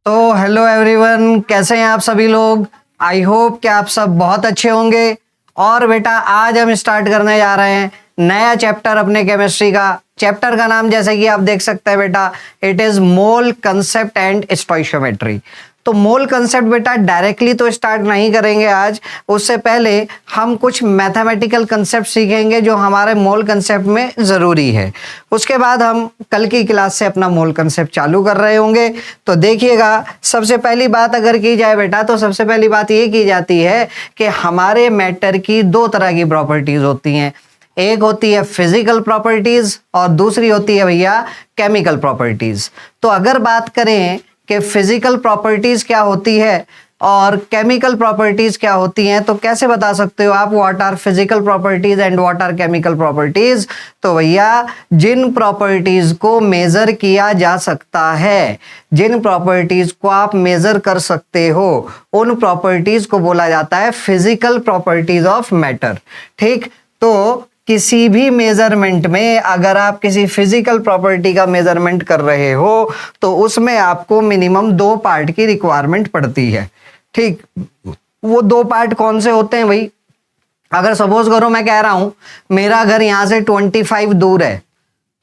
तो hello everyone, कैसे हैं आप सभी लोग। आई होप कि आप सब बहुत अच्छे होंगे। और बेटा आज हम स्टार्ट करने जा रहे हैं नया चैप्टर अपने केमिस्ट्री का। चैप्टर का नाम जैसे कि आप देख सकते हैं बेटा, it is mole concept and stoichiometry. तो मोल कंसेप्ट बेटा डायरेक्टली तो स्टार्ट नहीं करेंगे आज, उससे पहले हम कुछ मैथमेटिकल कंसेप्ट सीखेंगे जो हमारे मोल कंसेप्ट में ज़रूरी है। उसके बाद हम कल की क्लास से अपना मोल कंसेप्ट चालू कर रहे होंगे। तो देखिएगा, सबसे पहली बात अगर की जाए बेटा, तो सबसे पहली बात ये की जाती है कि हमारे मैटर की दो तरह की प्रॉपर्टीज़ होती हैं। एक होती है फिजिकल प्रॉपर्टीज और दूसरी होती है भैया केमिकल प्रॉपर्टीज। तो अगर बात करें कि फिजिकल प्रॉपर्टीज क्या होती है और केमिकल प्रॉपर्टीज क्या होती हैं, तो कैसे बता सकते हो आप what are physical properties and what are chemical properties. तो भैया जिन प्रॉपर्टीज को मेजर किया जा सकता है, जिन प्रॉपर्टीज को आप मेजर कर सकते हो, उन प्रॉपर्टीज को बोला जाता है फिजिकल प्रॉपर्टीज ऑफ मैटर। ठीक, तो किसी भी मेजरमेंट में अगर आप किसी फिजिकल प्रॉपर्टी का मेजरमेंट कर रहे हो तो उसमें आपको मिनिमम दो पार्ट की रिक्वायरमेंट पड़ती है। ठीक, वो दो पार्ट कौन से होते हैं भाई। अगर सपोज करो मैं कह रहा हूं मेरा घर यहां से 25 दूर है,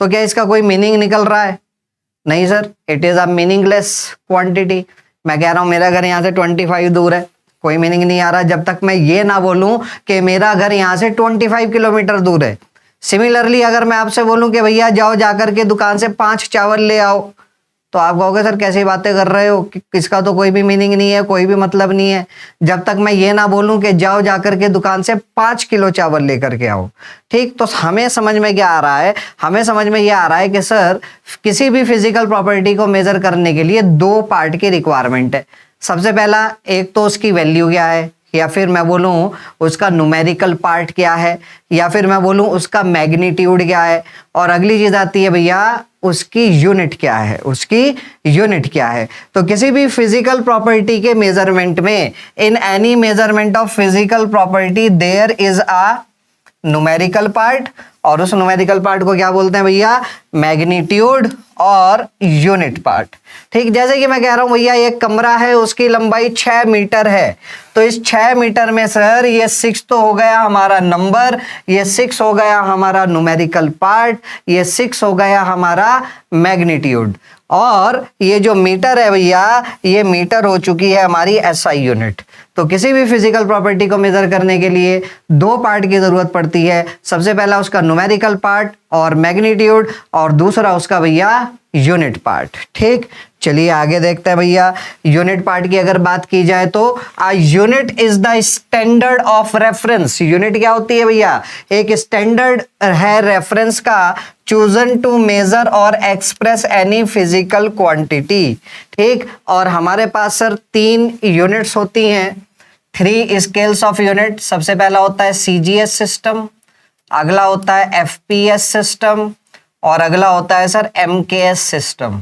तो क्या इसका कोई मीनिंग निकल रहा है? नहीं sir, it is a meaningless quantity. मैं कह रहा हूं मेरा घर यहां से 25 दूर है, कोई मीनिंग नहीं आ रहा जब तक मैं ये ना बोलूं कि मेरा घर यहां से 25 किलोमीटर दूर है। सिमिलरली अगर मैं आपसे बोलूं कि भैया जाओ जाकर के दुकान से 5 चावल ले आओ, तो आप कहोगे सर कैसी बातें कर रहे हो, इसका तो कोई भी मीनिंग नहीं है, कोई भी मतलब नहीं है जब तक मैं ये ना बोलूं कि जाओ जाकर के दुकान से 5 किलो चावल लेकर के आओ। ठीक, तो हमें समझ में क्या आ रहा है, हमें समझ में ये आ रहा है कि सर किसी भी फिजिकल प्रॉपर्टी को मेजर करने के लिए दो पार्ट की रिक्वायरमेंट है। सबसे पहला, एक तो उसकी वैल्यू क्या है, या फिर मैं बोलूं उसका न्यूमेरिकल पार्ट क्या है, या फिर मैं बोलूं उसका मैग्नीट्यूड क्या है, और अगली चीज आती है भैया उसकी यूनिट क्या है, उसकी यूनिट क्या है। तो किसी भी फिजिकल प्रॉपर्टी के मेजरमेंट में, in any measurement of physical property there is a numerical part, और उस न्यूमेरिकल पार्ट को क्या बोलते हैं भैया, मैग्नीट्यूड और यूनिट पार्ट। ठीक, जैसे कि मैं कह रहा हूं भैया एक कमरा है, उसकी लंबाई 6 मीटर है, तो इस 6 मीटर में सर ये 6 तो हो गया हमारा नंबर, ये 6 हो गया हमारा न्यूमेरिकल पार्ट, ये 6 हो गया हमारा मैग्नीट्यूड, और ये जो मीटर है भैया ये मीटर हो चुकी है हमारी एसआई यूनिट। तो किसी भी फिजिकल प्रॉपर्टी को मेजर करने के लिए दो पार्ट की जरूरत पड़ती है। सबसे पहला उसका न्यूमेरिकल पार्ट और मैग्नीट्यूड, और दूसरा उसका भैया यूनिट पार्ट। ठीक, चलिए आगे देखते हैं भैया। यूनिट पार्ट की अगर बात की जाए तो a unit is the standard of reference. Unit क्या होती है भैया, एक स्टैंडर्ड है रेफरेंस का, चूजन टू मेजर और एक्सप्रेस एनी फिजिकल क्वांटिटी। ठीक, और हमारे पास सर 3 यूनिट्स होती हैं, 3 स्केल्स ऑफ यूनिट। सबसे पहला होता है सीजीएस सिस्टम, अगला होता है एफपीएस सिस्टम, और अगला होता है सर एमकेएस सिस्टम।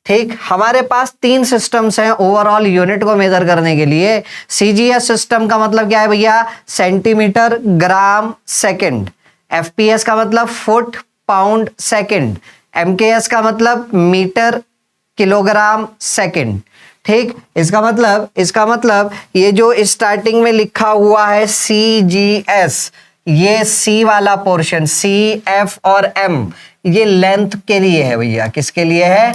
ठीक, हमारे पास 3 सिस्टम्स हैं ओवरऑल यूनिट को मेजर करने के लिए। सीजीएस सिस्टम का मतलब क्या है भैया, सेंटीमीटर ग्राम सेकंड। एफपीएस का मतलब फुट पाउंड सेकंड। एमकेएस का मतलब मीटर किलोग्राम सेकंड। ठीक, इसका मतलब ये जो स्टार्टिंग में लिखा हुआ है सीजीएस, ये सी वाला पोर्शन, सी एफ और एम, ये लेंथ के लिए है भैया। किसके लिए है,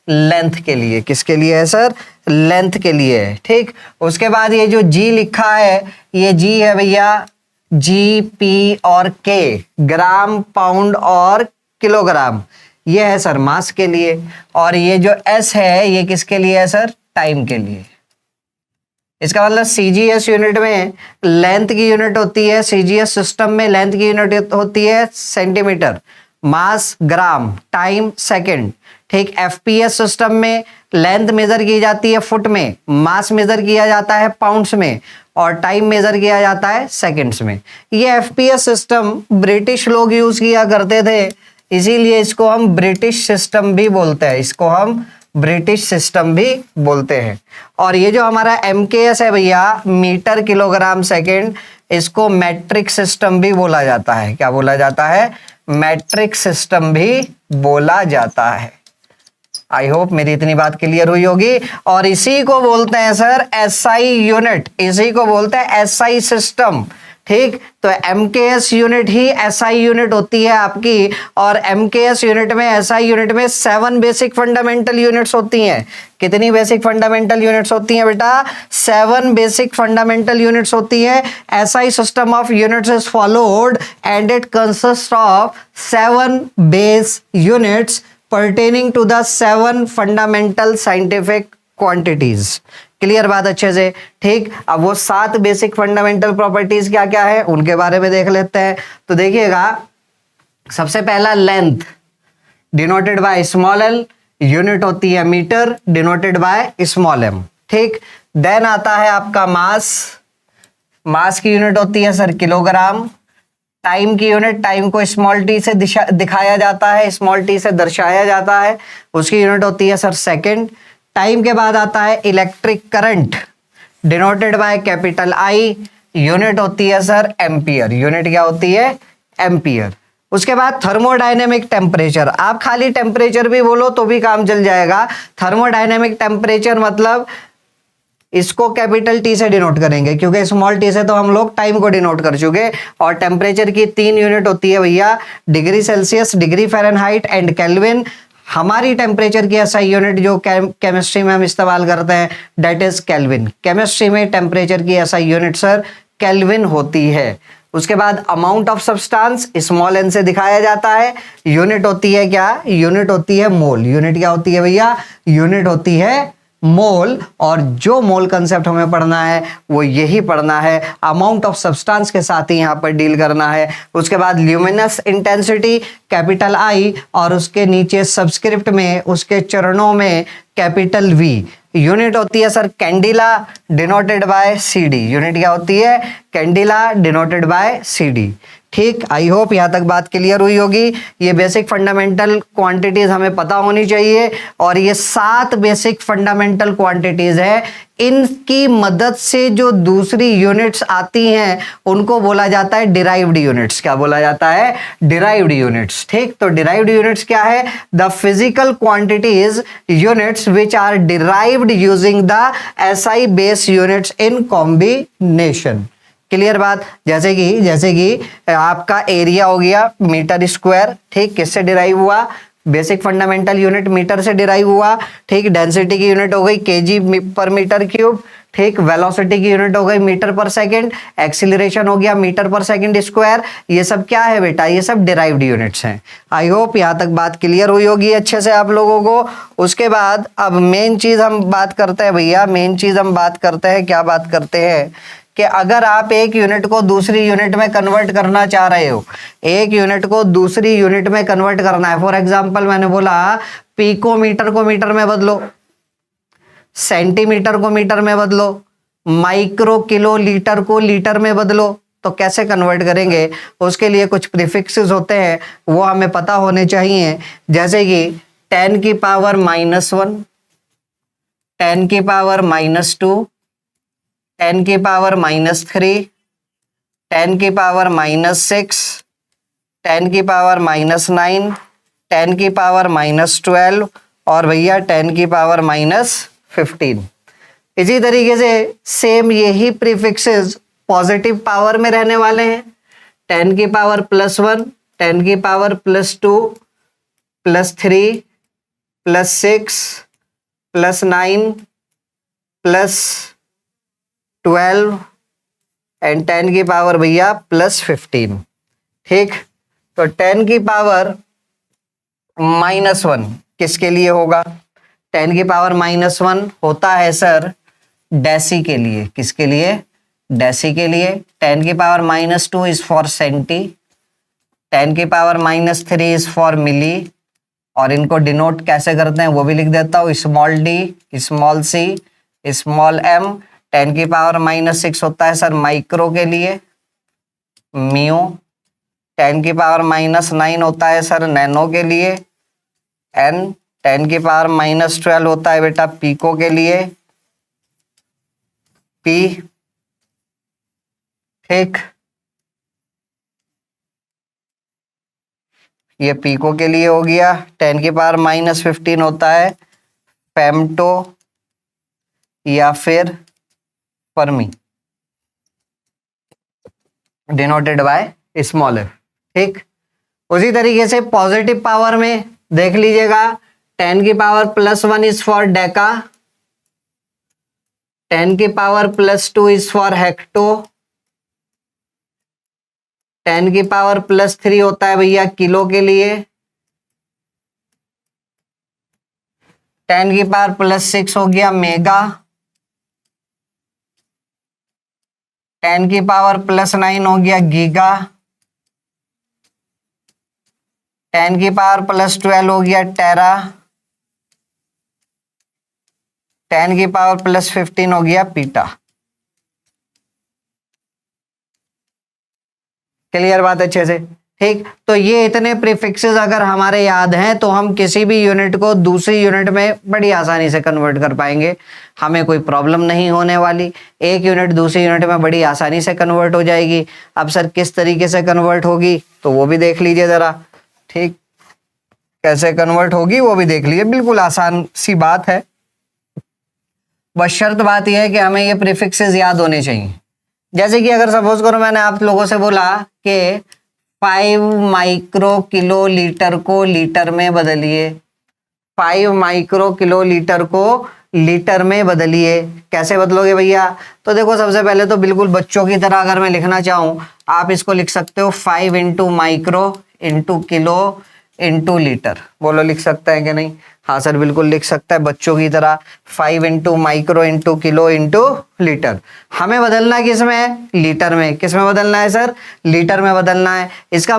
लेंथ के लिए। किसके लिए है सर, लेंथ के लिए है। ठीक, उसके बाद ये जो जी लिखा है, ये जी है भैया जी, पी और के, ग्राम पाउंड और किलोग्राम, ये है सर मास के लिए। और ये जो एस है ये किसके लिए है सर, टाइम के लिए। इसका मतलब सीजीएस यूनिट में लेंथ की यूनिट होती है, सीजीएस सिस्टम में लेंथ की यूनिट होती है सेंटीमीटर, मास ग्राम, टाइम सेकंड। ठीक, एफपीएस सिस्टम में लेंथ मेजर की जाती है फुट में, मास मेजर किया जाता है पाउंड्स में, और टाइम मेजर किया जाता है सेकंड्स में। ये एफपीएस सिस्टम ब्रिटिश लोग यूज किया करते थे, इसीलिए इसको हम ब्रिटिश सिस्टम भी बोलते हैं, इसको हम ब्रिटिश सिस्टम भी बोलते हैं। और ये जो हमारा एमकेएस है भैया, मीटर किलोग्राम सेकंड, इसको मैट्रिक सिस्टम भी बोला जाता है। क्या बोला जाता है, मैट्रिक सिस्टम भी बोला जाता है। आई होप मेरी इतनी बात क्लियर हुई होगी। और इसी को बोलते हैं सर एसआई यूनिट, इसी को बोलते हैं एसआई सिस्टम। ठीक, तो एमकेएस यूनिट ही एसआई यूनिट होती है आपकी। और एमकेएस यूनिट में, एसआई यूनिट में 7 बेसिक फंडामेंटल यूनिट्स होती हैं। कितनी बेसिक फंडामेंटल यूनिट्स होती हैं बेटा? 7 बेसिक फंडामेंटल यूनिट्स होती है। SI system of units is followed and it consist of 7 base units pertaining to the 7 fundamental scientific quantities। Clear बात अच्छे से? ठीक, अब वो 7 बेसिक फंडामेंटल प्रॉपर्टीज क्या क्या है उनके बारे में देख लेते हैं। तो देखिएगा, सबसे पहला length denoted by small L, unit होती है metre, denoted by small M. ठीक, देन आता है आपका मास, मास की यूनिट होती है सर किलोग्राम। टाइम की यूनिट, टाइम को स्मॉल टी से दिखाया जाता है, स्मॉल टी से दर्शाया जाता है, उसकी यूनिट होती है सर सेकंड। टाइम के बाद आता है electric current, denoted by capital I, unit होती है सर एम्पियर। यूनिट क्या होती है? एम्पियर। उसके बाद थर्मोडायनेमिक टेम्परेचर, आप खाली टेम्परेचर भी बोलो तो भी काम चल जाएगा। थर्मोडायनेमिक टेम्परेचर मतलब इसको कैपिटल टी से डिनोट करेंगे, क्योंकि स्मॉल टी से तो हम लोग टाइम को डिनोट कर चुके। और टेम्परेचर की 3 यूनिट होती है भैया, degree Celsius, degree Fahrenheit and Kelvin. हमारी टेम्परेचर की एसआई यूनिट जो केमिस्ट्री में हम इस्तेमाल करते हैं दैट इज केल्विन। केमिस्ट्री में टेम्परेचर की एसआई यूनिट सर केल्विन होती है। उसके बाद amount of substance small N से दिखाया जाता है, यूनिट होती है क्या? यूनिट होती है मोल। यूनिट क्या होती है भैया? यूनिट होती है मोल। और जो मोल कंसेप्ट हमें पढ़ना है वो यही पढ़ना है, अमाउंट ऑफ सब्सटेंस के साथ ही यहां पर डील करना है। उसके बाद ल्यूमिनस इंटेंसिटी कैपिटल आई, और उसके नीचे सबस्क्रिप्ट में उसके चरणों में कैपिटल वी। यूनिट होती है sir candela, denoted by C D. Unit क्या होती है? Candela, denoted by C D. ठीक, आई होप यहां तक बात क्लियर हुई होगी। ये बेसिक फंडामेंटल क्वांटिटीज हमें पता होनी चाहिए। और ये 7 बेसिक फंडामेंटल क्वांटिटीज है, इनकी मदद से जो दूसरी यूनिट्स आती हैं उनको बोला जाता है डिराइव्ड यूनिट्स। क्या बोला जाता है? Derived units. ठीक, तो डिराइव्ड यूनिट्स क्या है? The physical quantities units which are derived using the SI base units in combination. Clear बात? जैसे कि आपका एरिया हो गया मीटर स्क्वायर। ठीक, किससे डिराइव हुआ? बेसिक फंडामेंटल यूनिट मीटर से डिराइव हुआ। ठीक, डेंसिटी की यूनिट हो गई केजी पर मीटर क्यूब। ठीक, वेलोसिटी की यूनिट हो गई मीटर पर सेकंड। एक्सीलरेशन हो गया मीटर पर सेकंड स्क्वायर। ये सब क्या है बेटा? ये सब डिराइव्ड यूनिट्स हैं। आई होप यहां तक बात क्लियर हुई होगी अच्छे से आप लोगों को। उसके बाद अब मेन चीज हम बात करते हैं भैया, मेन चीज हम बात करते हैं, क्या बात करते हैं कि अगर आप एक यूनिट को दूसरी यूनिट में कन्वर्ट करना चाह रहे हो, एक यूनिट को दूसरी यूनिट में कन्वर्ट करना है। फॉर एग्जांपल मैंने बोला पिकोमीटर को मीटर में बदलो, सेंटीमीटर को मीटर में बदलो, माइक्रो किलो लीटर को लीटर में बदलो, तो कैसे कन्वर्ट करेंगे? उसके लिए कुछ प्रीफिक्सेस होते हैं, वो हमें पता होने चाहिए। जैसे कि 10 की पावर -1, 10 की पावर -2, 10 की पावर -3, 10 की पावर -6, 10 की पावर -9, 10 की पावर -12 और भैया 10 की पावर -15। इसी तरीके से सेम यही प्रीफिक्सेस पॉजिटिव पावर में रहने वाले हैं। 10 की पावर +1, 10 की पावर +2, +3, +6, +9, +12 एंड 10 की पावर भैया +15। ठीक, तो 10 की पावर -1 किसके लिए होगा? 10 की पावर -1 होता है सर डेसी के लिए। किसके लिए? डेसी के लिए। 10 की पावर -2 इज फॉर सेंटी, 10 की पावर -3 इज फॉर मिली। और इनको डिनोट कैसे करते हैं वो भी लिख देता हूँ, small D, small C, small M. 10 की पावर -6 होता है सर माइक्रो के लिए, म्यू। 10 की पावर -9 होता है सर नैनो के लिए, एन। 10 की पावर -12 होता है बेटा पीको के लिए, पी। ठीक, ये पीको के लिए हो गया, 10⁻⁻15 होता है फेम्टो या फिर Fermi, denoted by small F. ठीक, उसी तरीके से पॉजिटिव पावर में देख लीजिएगा, 10⁻+1 is for Deka, 10⁻+2 is for hecto, 10⁻+3 होता है भैया किलो के लिए, 10⁻+6 हो गया मेगा, 10⁻+9 हो गया गीगा, 10⁻+12 हो गया टेरा, 10⁻+15 हो गया पीटा। क्लियर बात अच्छे से? ठीक, तो ये इतने प्रीफिक्सेस अगर हमारे याद हैं तो हम किसी भी यूनिट को दूसरी यूनिट में बड़ी आसानी से कन्वर्ट कर पाएंगे, हमें कोई प्रॉब्लम नहीं होने वाली। एक यूनिट दूसरी यूनिट में बड़ी आसानी से कन्वर्ट हो जाएगी। अब सर किस तरीके से कन्वर्ट होगी तो वो भी देख लीजिए जरा। ठीक, कैसे कन्वर्ट होगी वो भी देख लीजिए, बिल्कुल आसान सी बात है। बस शर्त बात यह है कि हमें ये प्रीफिक्सेस याद होने चाहिए। जैसे कि अगर सपोज करो मैंने आप लोगों से बोला कि 5 माइक्रो किलो लीटर को लीटर में बदलिए, 5 माइक्रो किलो लीटर को लीटर में बदलिए, कैसे बदलोगे भैया? तो देखो सबसे पहले तो बिल्कुल बच्चों की तरह अगर मैं लिखना चाहूँ आप इसको लिख सकते हो 5 into micro into kilo into litre. बोलो लिख सकता है कि नहीं? हाँ सर बिल्कुल लिख सकता है बच्चों की तरह, 5 into micro into kilo into litre. हमें बदलना है किस में? लीटर में। किस में बदलना है सर? लीटर में बदलना है। इसका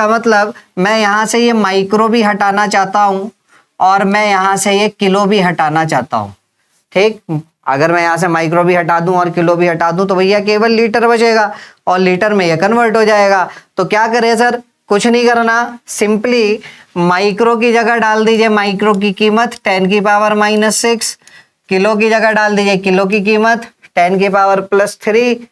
मतलब मैं यहाँ से ये माइक्रो भी हटाना चाहता हूँ और मैं यहाँ से ये किलो भी हटाना चाहता हूँ। ठीक, अगर मैं यहाँ से माइक्रो भी हटा दूं और किलो भी हटा दूं तो भैया केवल लीटर बचेगा और लीटर में ये कन्वर्ट हो जाएगा। तो क्या करें सर? कुछ नहीं करना, सिंपली माइक्रो की जगह डाल दीजिए माइक्रो की कीमत 10⁻⁻6, किलो की जगह डाल दीजिए किलो की कीमत 10⁻+3,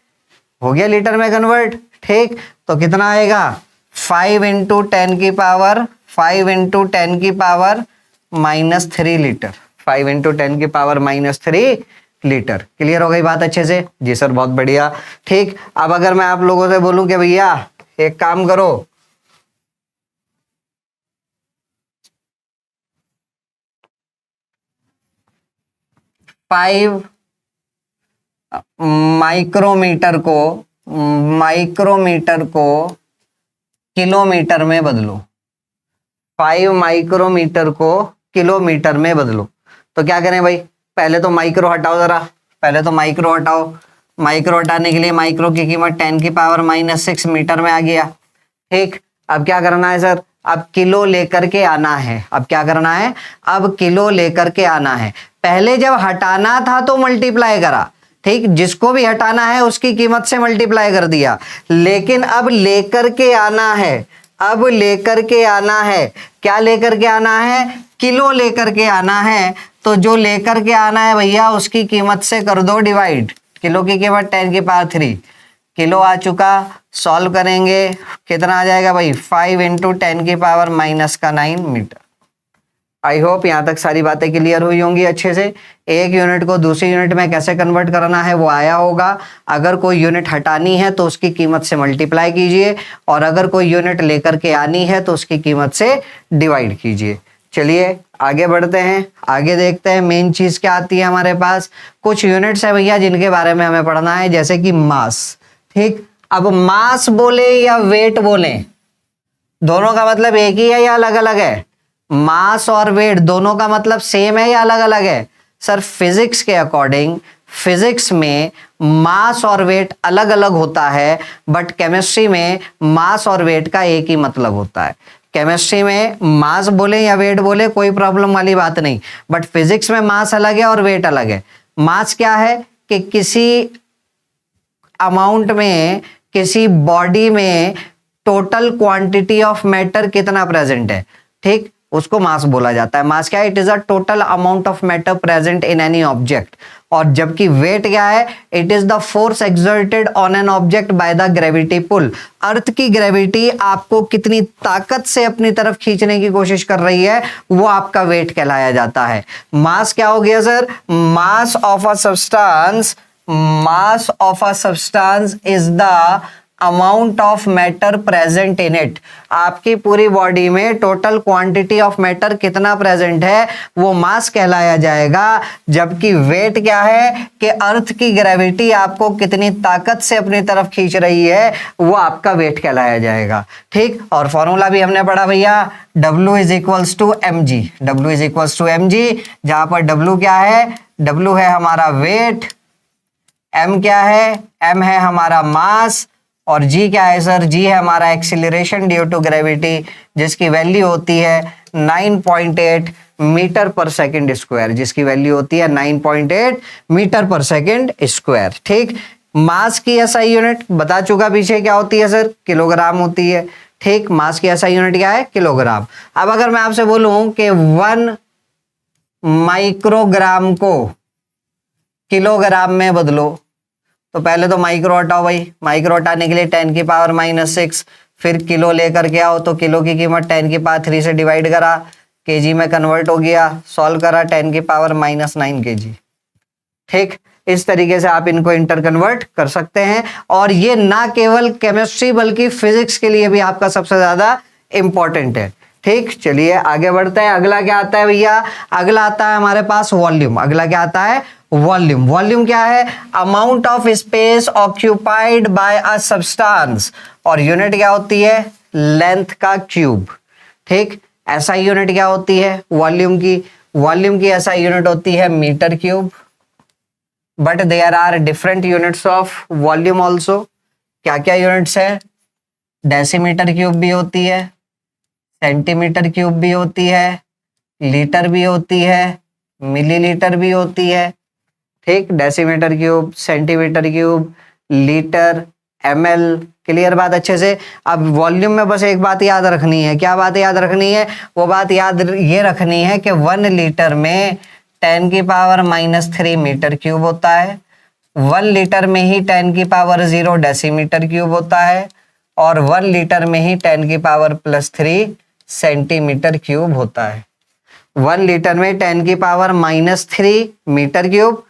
हो गया लीटर में कन्वर्ट। ठीक, तो कितना आएगा? 5 into 10⁻⁻3 litre, 5 into 10⁻⁻3 litre. Clear हो गई बात अच्छे से? जी सर बहुत बढ़िया। ठीक, अब अगर मैं आप लोगों से बोलूं कि भैया एक काम करो, 5 माइक्रोमीटर को किलोमीटर में बदलो, 5 माइक्रोमीटर को किलोमीटर में बदलो। तो क्या करें भाई? पहले तो माइक्रो हटाओ जरा, पहले तो माइक्रो हटाओ। माइक्रो हटाने के लिए माइक्रो की कीमत 10⁻⁻6 मीटर में आ गया। ठीक, अब क्या करना है सर? अब किलो लेकर के आना है। अब क्या करना है? अब किलो लेकर के आना है। पहले जब हटाना था तो मल्टीप्लाई करा, ठीक, जिसको भी हटाना है उसकी कीमत से मल्टीप्लाई कर दिया, लेकिन अब लेकर के आना है। अब लेकर के आना है, क्या लेकर के आना है? किलो लेकर के आना है। तो जो लेकर के आना है भैया उसकी कीमत से कर दो डिवाइड। किलो की कीमत 10⁻3, किलो आ चुका। सॉल्व करेंगे कितना आ जाएगा भाई? 5 इंटू 10⁻⁻9 मीटर। आई होप यहाँ तक सारी बातें क्लियर हुई होंगी अच्छे से। एक यूनिट को दूसरी यूनिट में कैसे कन्वर्ट करना है वो आया होगा। अगर कोई यूनिट हटानी है तो उसकी कीमत से मल्टीप्लाई कीजिए और अगर कोई यूनिट लेकर के आनी है तो उसकी कीमत से डिवाइड कीजिए। चलिए आगे बढ़ते हैं, आगे देखते हैं मेन चीज क्या आती है हमारे पास। कुछ यूनिट्स है भैया जिनके बारे में हमें पढ़ना है, जैसे कि मास। ठीक, अब मास बोले या वेट बोले, दोनों का मतलब एक ही है या अलग अलग है? मास और वेट दोनों का मतलब सेम है या अलग अलग है? सर फिजिक्स के अकॉर्डिंग फिजिक्स में मास और वेट अलग अलग होता है, बट केमिस्ट्री में मास और वेट का एक ही मतलब होता है। केमिस्ट्री में मास बोले या वेट बोले कोई प्रॉब्लम वाली बात नहीं, बट फिजिक्स में मास अलग है और वेट अलग है। मास क्या है कि किसी अमाउंट में, किसी बॉडी में टोटल क्वांटिटी ऑफ मैटर कितना प्रेजेंट है, ठीक, उसको मास बोला जाता है। मास क्या है? It is a total amount of matter present in any object. और जबकि वेट क्या है? It is the force exerted on an object by the gravity pull. Earth की ग्रेविटी आपको कितनी ताकत से अपनी तरफ खींचने की कोशिश कर रही है, वो आपका वेट कहलाया जाता है। मास क्या हो गया sir? Mass of a substance, mass of a substance is the amount of matter present in it. आपकी पूरी बॉडी में टोटल क्वांटिटी ऑफ मैटर कितना प्रेजेंट है, वो मास कहलाया जाएगा। जबकि वेट क्या है? कि अर्थ की ग्रेविटी आपको कितनी ताकत से अपनी तरफ खींच रही है, वो आपका वेट कहलाया जाएगा। ठीक, और फॉर्मूला भी हमने पढ़ा भैया, W is equals to M G. W is equals to M G, जहां पर W क्या है? W है हमारा वेट, M क्या है? M है हमारा मास, और G क्या है सर? G है हमारा एक्सीलरेशन ड्यू टू ग्रेविटी, जिसकी वैल्यू होती है 9.8 मीटर पर सेकंड स्क्वायर, जिसकी वैल्यू होती है 9.8 मीटर पर सेकंड स्क्वायर। ठीक, मास की एसआई यूनिट बता चुका पीछे क्या होती है सर? किलोग्राम होती है। ठीक, मास की एसआई यूनिट क्या है? किलोग्राम। अब अगर मैं आपसे बोलूं कि 1 माइक्रोग्राम को किलोग्राम में बदलो, तो पहले तो माइक्रो हटाओ भाई, माइक्रो हटाने के लिए 10 की पावर -6, फिर किलो लेकर के आओ, तो किलो की कीमत 10 की पावर 3 से डिवाइड करा, केजी में कन्वर्ट हो गया, सॉल्व करा, 10 की पावर -9 केजी। ठीक, इस तरीके से आप इनको इंटर कन्वर्ट कर सकते हैं। और ये ना केवल केमिस्ट्री बल्कि फिजिक्स के लिए भी आपका सबसे ज्यादा इंपॉर्टेंट है। ठीक, चलिए आगे बढ़ते हैं। अगला क्या आता है भैया? अगला आता है हमारे पास वॉल्यूम। अगला क्या आता है? वॉल्यूम। वॉल्यूम क्या है? Amount of space occupied by a substance, और यूनिट क्या होती है? लेंथ का क्यूब। ठीक, ऐसा यूनिट क्या होती है वॉल्यूम की? वॉल्यूम की ऐसा यूनिट होती है metre cube. But there are different units of volume also. क्या क्या यूनिट्स है? डेसीमीटर क्यूब भी होती है, सेंटीमीटर क्यूब भी होती है, लीटर भी होती है, मिलीलीटर भी होती है। ठीक, decimetre cube, centimetre cube, litre, ml। Clear बात अच्छे से? अब वॉल्यूम में बस एक बात याद रखनी है। क्या बात याद रखनी है? वो बात याद ये रखनी है कि 1 लीटर में 10 की पावर -3 मीटर क्यूब होता है, 1 लीटर में ही 10 की पावर 0 डेसीमीटर क्यूब होता है, और 1 लीटर में ही 10 की पावर +3 सेंटीमीटर क्यूब होता है। 1 लीटर में 10 की power -3 metre cube,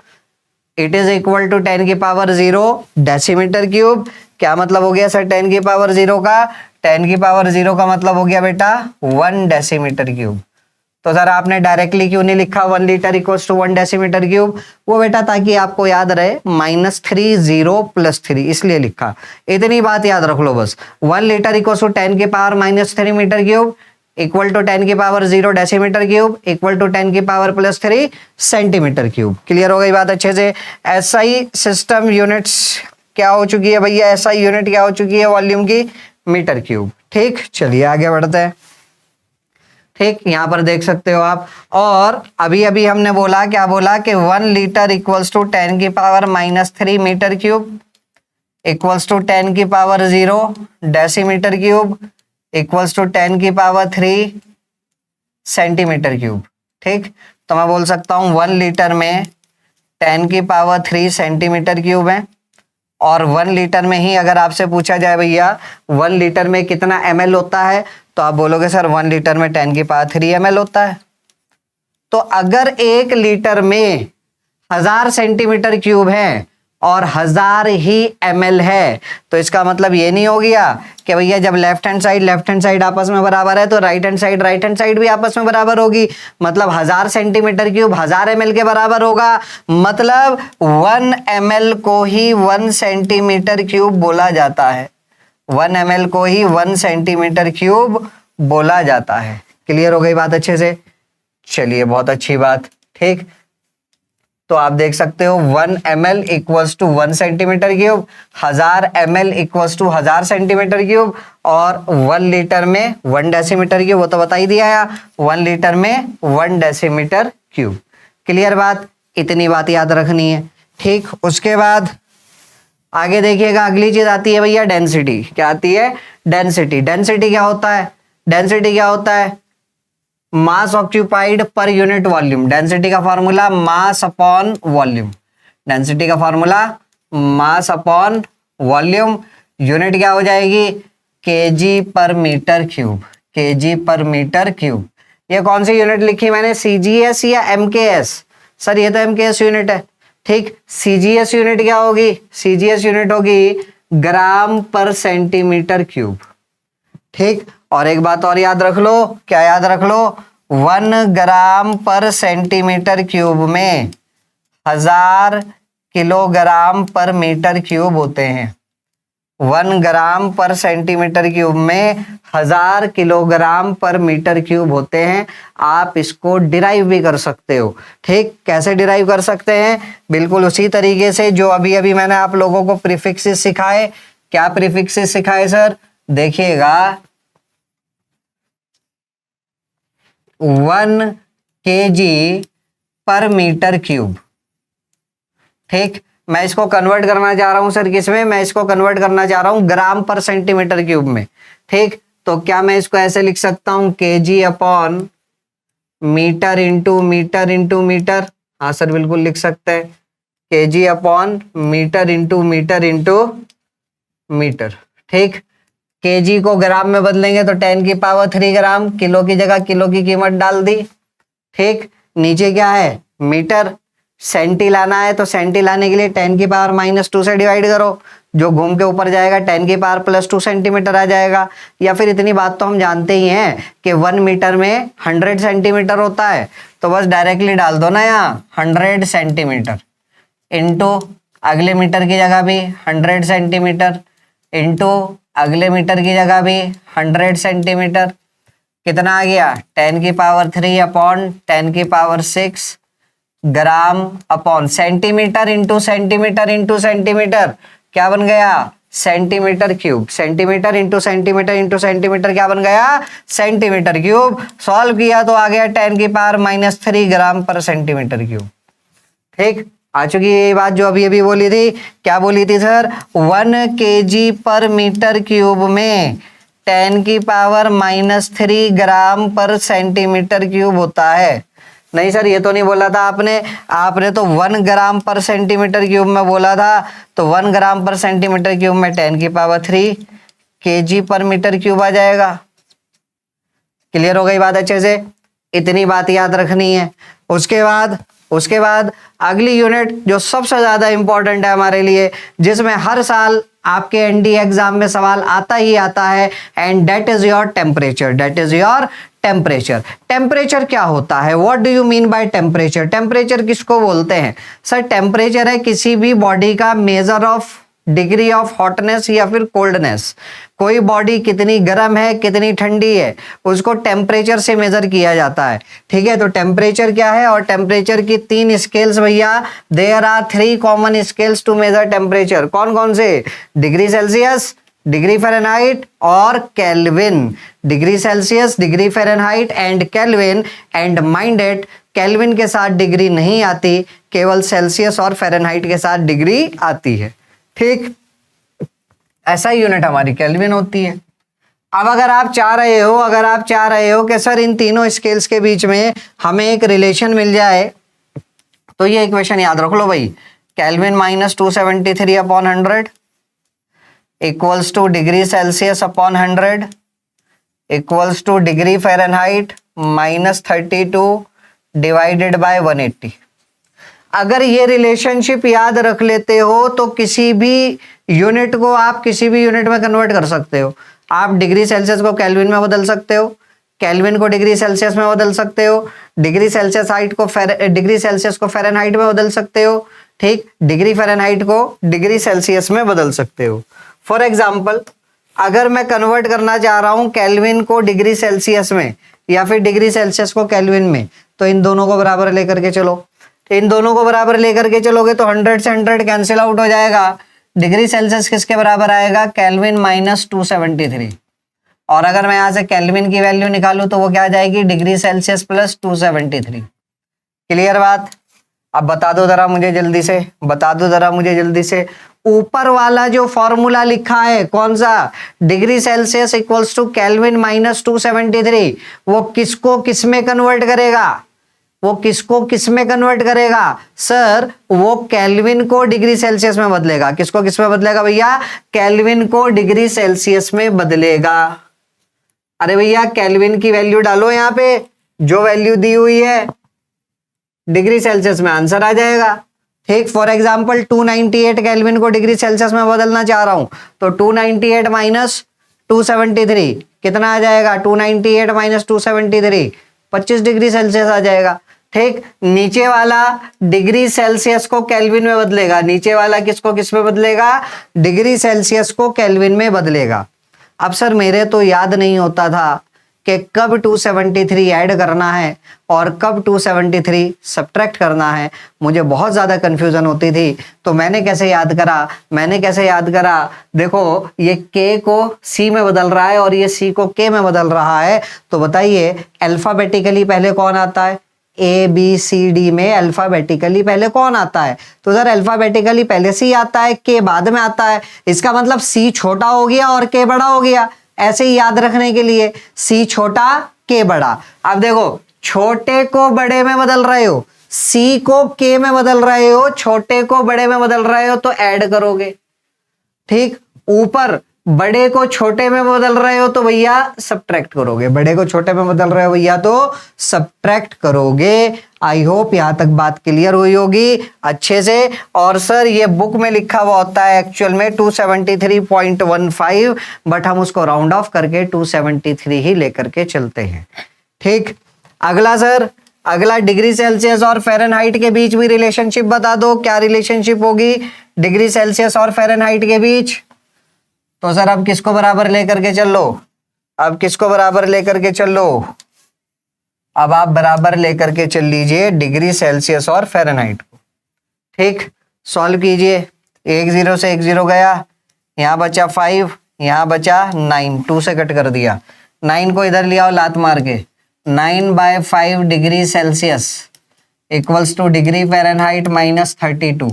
it is equal to 10 की पावर 0 डेसीमीटर क्यूब। क्या मतलब हो गया सर 10 की पावर 0 का? 10 की पावर 0 का मतलब हो गया बेटा 1 डेसीमीटर क्यूब। तो सर आपने डायरेक्टली क्यों नहीं लिखा 1 litre equals to 1 decimetre cube? वो बेटा ताकि आपको याद रहे -3 0 +3, इसलिए लिखा। इतनी बात याद रख लो बस। 1 लीटर इक्वल्स टू 10 की power -3 metre cube equal to 10 की power 0 decimetre cube equal to 10 की पावर +3 सेंटीमीटर क्यूब। क्लियर हो गई बात अच्छे से? एसआई सिस्टम यूनिट्स क्या हो चुकी है भैया? एसआई यूनिट क्या हो चुकी है वॉल्यूम की? Metre cube. ठीक, चलिए आगे बढ़ते हैं। ठीक, यहां पर देख सकते हो आप। और अभी अभी हमने बोला, क्या बोला कि 1 लीटर इक्वल्स टू 10 की power -3 metre cube equals to 10 की power 0 decimetre cube equals to 10 की पावर 3 सेंटीमीटर क्यूब। ठीक, तो मैं बोल सकता हूं 1 लीटर में 10 की पावर 3 सेंटीमीटर क्यूब है। और 1 लीटर में ही अगर आपसे पूछा जाए भैया 1 लीटर में कितना ml होता है, तो आप बोलोगे सर 1 लीटर में 10 की पावर 3 ml होता है। तो अगर 1 लीटर में 1000 सेंटीमीटर क्यूब है और 1000 ही ml है, तो इसका मतलब ये नहीं हो गया कि भैया जब लेफ्ट हैंड साइड आपस में बराबर है तो राइट हैंड साइड भी आपस में बराबर होगी। मतलब 1000 सेंटीमीटर क्यूब 1000 ml के बराबर होगा। मतलब 1 ml को ही 1 सेंटीमीटर क्यूब बोला जाता है। 1 ml को ही 1 सेंटीमीटर क्यूब बोला जाता है। क्लियर हो गई बात अच्छे से? चलिए बहुत अच्छी बात। ठीक, तो आप देख सकते हो 1 ml equals to 1 centimetre cube, 1000 ml equals to 1000 centimetre cube, और 1 लीटर में 1 डेसीमीटर क्यूब, वो तो बता ही दिया है। 1 लीटर में 1 डेसीमीटर क्यूब। क्लियर बात? इतनी बात याद रखनी है। ठीक, उसके बाद आगे देखिएगा, अगली चीज आती है भैया डेंसिटी। क्या आती है? डेंसिटी। डेंसिटी क्या होता है? डेंसिटी क्या होता है? Mass occupied per unit volume. Density का formula mass upon volume, density का formula mass upon volume. Unit क्या हो जाएगी, kg per metre cube, kg per metre cube. ये कौन सी यूनिट लिखी मैंने, सीजीएस या एमकेएस? सर ये तो एमकेएस यूनिट है। ठीक, सीजीएस यूनिट क्या होगी, सीजीएस यूनिट होगी ग्राम पर सेंटीमीटर क्यूब। ठीक, और एक बात और याद रख लो, क्या याद रख लो, 1 ग्राम पर सेंटीमीटर क्यूब में 1000 किलोग्राम पर मीटर क्यूब होते हैं। 1 ग्राम पर सेंटीमीटर क्यूब में 1000 किलोग्राम पर मीटर क्यूब होते हैं। आप इसको डिराइव भी कर सकते हो। ठीक, कैसे डिराइव कर सकते हैं, बिल्कुल उसी तरीके से जो अभी अभी मैंने आप लोगों को प्रीफिक्सेस सिखाए। क्या प्रीफिक्सेस सिखाए सर, देखिएगा 1 केजी पर मीटर क्यूब। ठीक, मैं इसको कन्वर्ट करना चाह रहा हूं सर किसमें, मैं इसको कन्वर्ट करना चाह रहा हूं ग्राम पर सेंटीमीटर क्यूब में। ठीक, तो क्या मैं इसको ऐसे लिख सकता हूं, KG upon metre into metre into metre. हाँ सर बिल्कुल लिख सकते हैं, KG upon metre into metre into metre. ठीक, केजी को ग्राम में बदलेंगे तो 10 की पावर 3 ग्राम, किलो की जगह किलो की कीमत डाल दी। ठीक, नीचे क्या है मीटर, सेंटी लाना है तो सेंटी लाने के लिए 10 की पावर -2 से डिवाइड करो, जो घूम के ऊपर जाएगा 10 की पावर +2 सेंटीमीटर आ जाएगा। या फिर इतनी बात तो हम जानते ही हैं कि 1 मीटर में 100 सेंटीमीटर होता है, तो बस डायरेक्टली डाल दो ना यहाँ 100 सेंटीमीटर इंटू अगले मीटर की जगह भी 100 सेंटीमीटर इंटू अगले मीटर की जगह भी 100 सेंटीमीटर। कितना आ गया, 10 की पावर 3 अपॉन 10 की पावर 6 ग्राम upon centimetre into centimetre into centimetre, क्या बन गया centimetre cube. Centimetre into centimetre into centimetre क्या बन गया, सेंटीमीटर क्यूब। सॉल्व किया तो आ गया 10 की पावर -3 ग्राम पर सेंटीमीटर क्यूब। ठीक, आ चुकी है ये बात जो अभी अभी बोली थी। क्या बोली थी sir, 1 KG per metre cube में 10 की पावर -3 ग्राम पर सेंटीमीटर क्यूब होता है। नहीं सर ये तो नहीं बोला था आपने, आपने तो 1 ग्राम पर सेंटीमीटर क्यूब में बोला था। तो 1 ग्राम पर सेंटीमीटर क्यूब में 10 की power 3 KG per metre cube आ जाएगा। क्लियर हो गई बात अच्छे से, इतनी बात याद रखनी है। उसके बाद अगली यूनिट जो सबसे ज्यादा इंपॉर्टेंट है हमारे लिए, जिसमें हर साल आपके एनडीए एग्जाम में सवाल आता ही आता है, and that is your temperature. That is your temperature. Temperature क्या होता है, what do you mean by temperature? Temperature किसको बोलते हैं सर? टेम्परेचर है किसी भी बॉडी का measure of degree of hotness या फिर कोल्डनेस। कोई बॉडी कितनी गर्म है कितनी ठंडी है उसको टेम्परेचर से मेजर किया जाता है। ठीक है, तो टेम्परेचर क्या है, और टेम्परेचर की 3 स्केल्स भैया, there are 3 common scales to measure temperature. कौन कौन से, डिग्री सेल्सियस, डिग्री फ़ारेनहाइट और Kelvin. Degree Celsius, degree Fahrenheit and Kelvin. And mind it, Kelvin के साथ डिग्री नहीं आती, केवल सेल्सियस और फ़ारेनहाइट के साथ डिग्री आती है। ठीक, ऐसा यूनिट हमारी केल्विन होती है। अब अगर आप चाह रहे हो कि सर इन तीनों स्केल्स के बीच में हमें एक रिलेशन मिल जाए, तो ये इक्वेशन याद रख लो भाई, kelvin -273 upon 100 equals two degree Celsius upon 100 equals two degree Fahrenheit -32 divided by 180। अगर ये रिलेशनशिप याद रख लेते हो तो किसी भी यूनिट को आप किसी भी यूनिट में कन्वर्ट कर सकते हो। आप डिग्री सेल्सियस को केल्विन में बदल सकते हो, केल्विन को डिग्री सेल्सियस में बदल सकते हो, डिग्री सेल्सियस को फ़ारेनहाइट में बदल सकते हो। ठीक, डिग्री फ़ारेनहाइट को डिग्री सेल्सियस में बदल सकते हो। फॉर एग्जाम्पल, अगर मैं कन्वर्ट करना चाह रहा हूं केल्विन को डिग्री सेल्सियस में या फिर डिग्री सेल्सियस को केल्विन में, तो इन दोनों को बराबर लेकर के चलो। इन दोनों को बराबर लेकर के चलोगे तो 100 से 100 कैंसिल आउट हो जाएगा। डिग्री सेल्सियस किसके बराबर आएगा, केल्विन -273। और अगर मैं यहाँ से केल्विन की वैल्यू निकालूं तो वो क्या आ जाएगी, डिग्री सेल्सियस +273। क्लियर बात। अब बता दो जरा मुझे जल्दी से, बता दो जरा मुझे जल्दी से, ऊपर वाला जो फॉर्मूला लिखा है कौन सा, degree Celsius equals to Kelvin minus 273, वो किसको किस में कन्वर्ट करेगा, वो किसको किस में कन्वर्ट करेगा सर, वो केल्विन को डिग्री सेल्सियस में बदलेगा। किसको किस में बदलेगा भैया, केल्विन को डिग्री सेल्सियस में बदलेगा। अरे भैया केल्विन की वैल्यू डालो यहां पे, जो वैल्यू दी हुई है डिग्री सेल्सियस में आंसर आ जाएगा। ठीक, फॉर एग्जांपल 298 केल्विन को डिग्री सेल्सियस में बदलना चाह रहा हूं, तो 298 माइनस 273 कितना आ जाएगा, 298 माइनस 273 25 डिग्री सेल्सियस आ जाएगा। ठीक, नीचे वाला डिग्री सेल्सियस को केल्विन में बदलेगा, नीचे वाला किसको किस में बदलेगा, डिग्री सेल्सियस को केल्विन में बदलेगा। अब सर मेरे तो याद नहीं होता था कि कब 273 ऐड करना है और कब 273 सब्ट्रैक्ट करना है, मुझे बहुत ज़्यादा कंफ्यूजन होती थी। तो मैंने कैसे याद करा, मैंने कैसे याद करा, देखो ये k को c में बदल रहा है और ये c को k में बदल रहा है, तो बताइए अल्फाबेटिकली पहले कौन आता है, ए बी सी डी में अल्फाबेटिकली पहले कौन आता है, तो सर अल्फाबेटिकली पहले सी आता है, के बाद में आता है। इसका मतलब सी छोटा हो गया और के बड़ा हो गया, ऐसे ही याद रखने के लिए सी छोटा के बड़ा। अब देखो छोटे को बड़े में बदल रहे हो, सी को के में बदल रहे हो, छोटे को बड़े में बदल रहे हो, तो ऐड करोगे। ठीक, ऊपर बड़े को छोटे में बदल रहे हो तो भैया सब्ट्रैक्ट करोगे, बड़े को छोटे में बदल रहे हो भैया तो सब्ट्रैक्ट करोगे। आई होप यहां तक बात क्लियर हुई होगी अच्छे से। और सर ये बुक में लिखा हुआ होता है एक्चुअल में 273.15, बट हम उसको राउंड ऑफ करके 273 ही लेकर के चलते हैं। ठीक, अगला सर, अगला डिग्री सेल्सियस और फ़ारेनहाइट के बीच भी रिलेशनशिप बता दो, क्या रिलेशनशिप होगी डिग्री सेल्सियस और फ़ारेनहाइट के बीच। तो सर अब किसको बराबर लेकर के चल लो, अब किसको बराबर लेकर के चल लो, अब आप बराबर लेकर के चल लीजिए डिग्री सेल्सियस और फ़ारेनहाइट को। ठीक, सॉल्व कीजिए, 1 0 से 1 0 गया, यहाँ बचा 5, यहाँ बचा 9, 2 से कट कर दिया, 9 को इधर लिया और लात मार के, 9/5 degree Celsius equals two degree Fahrenheit minus 32।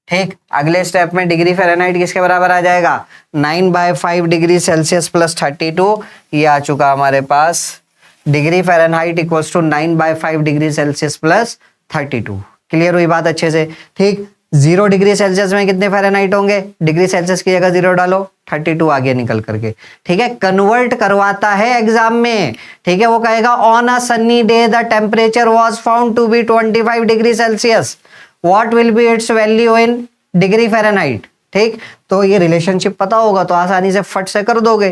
ठीक, अगले स्टेप में डिग्री फ़ारेनहाइट किसके बराबर आ जाएगा, 9/5 डिग्री सेल्सियस प्लस 32, ये आ चुका हमारे पास degree Fahrenheit equals to 9/5 degree Celsius plus 32। Clear हुई बात अच्छे से। ठीक, 0 डिग्री सेल्सियस में कितने फ़ारेनहाइट होंगे, डिग्री सेल्सियस की जगह 0 डालो, 32 आगे निकल करके। ठीक है, कन्वर्ट करवाता है एग्जाम में। ठीक है, वो कहेगा on a sunny day the temperature was found to be 25 degree Celsius, what will be its value in degree Fahrenheit. ठीक, तो ये रिलेशनशिप पता होगा तो आसानी से फट से कर दोगे।